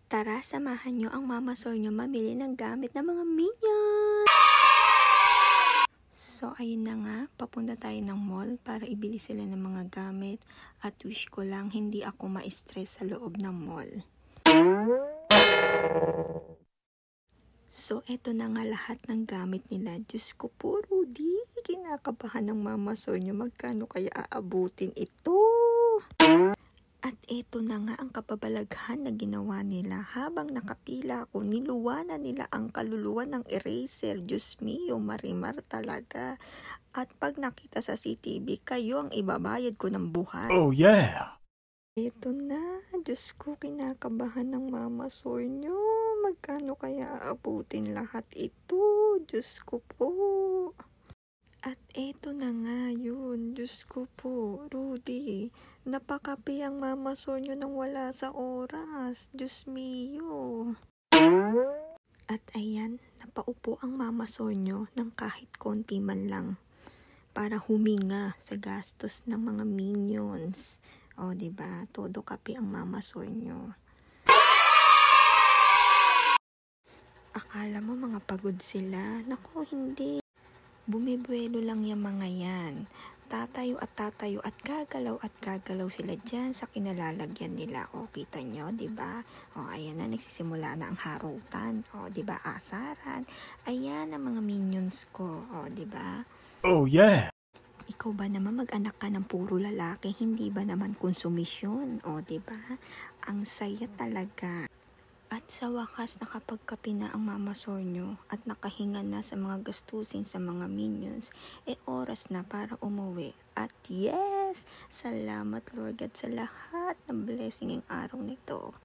Tara, samahan nyo ang Mama Soy nyo mamili ng gamit ng mga minions! So, ayun na nga, papunta tayo ng mall para ibili sila ng mga gamit at wish ko lang hindi ako ma-stress sa loob ng mall. So, eto na nga lahat ng gamit nila. Diyos ko po, Rudy, kinakabahan ng Mama Soy nyo. Magkano kaya aabutin ito? At eto na nga ang kababalaghan na ginawa nila. Habang nakapila ako, niluwanan nila ang kaluluwa ng eraser. Diyos mio, marimar talaga. At pag nakita sa CCTV, kayo ang ibabayad ko ng buhay. Oh yeah! Eto na, Diyos ko, kinakabahan ng Mama Soy nyo. Magkano kaya aabutin lahat ito? Diyos ko po. At eto na nga yun, Diyos ko po, Rudy, napakapi ang Mama Soy nyo nang wala sa oras, Diyos mio. At ayan, napaupo ang Mama Soy nyo ng kahit konti man lang para huminga sa gastos ng mga minions. O, diba? Todo kapi ang Mama Soy nyo. Akala mo mga pagod sila? Naku, hindi. Bumibuelo lang yung mga yan. Tatayo at gagalaw sila dyan sa kinalalagyan nila. O, kita nyo, diba? O, ayan na, nagsisimula na ang harutan. O, diba, asaran. Ayan ang mga minions ko. O, diba? Oh yeah! Ikaw ba naman mag-anak ka ng puro lalaki? Hindi ba naman konsumisyon? O, diba? Ang saya talaga. At sa wakas, nakapagkapi na ang Mama Soy nyo at nakahinga na sa mga gastusin sa mga minions, oras na para umuwi. At yes! Salamat Lord God sa lahat ng blessing ng araw nito.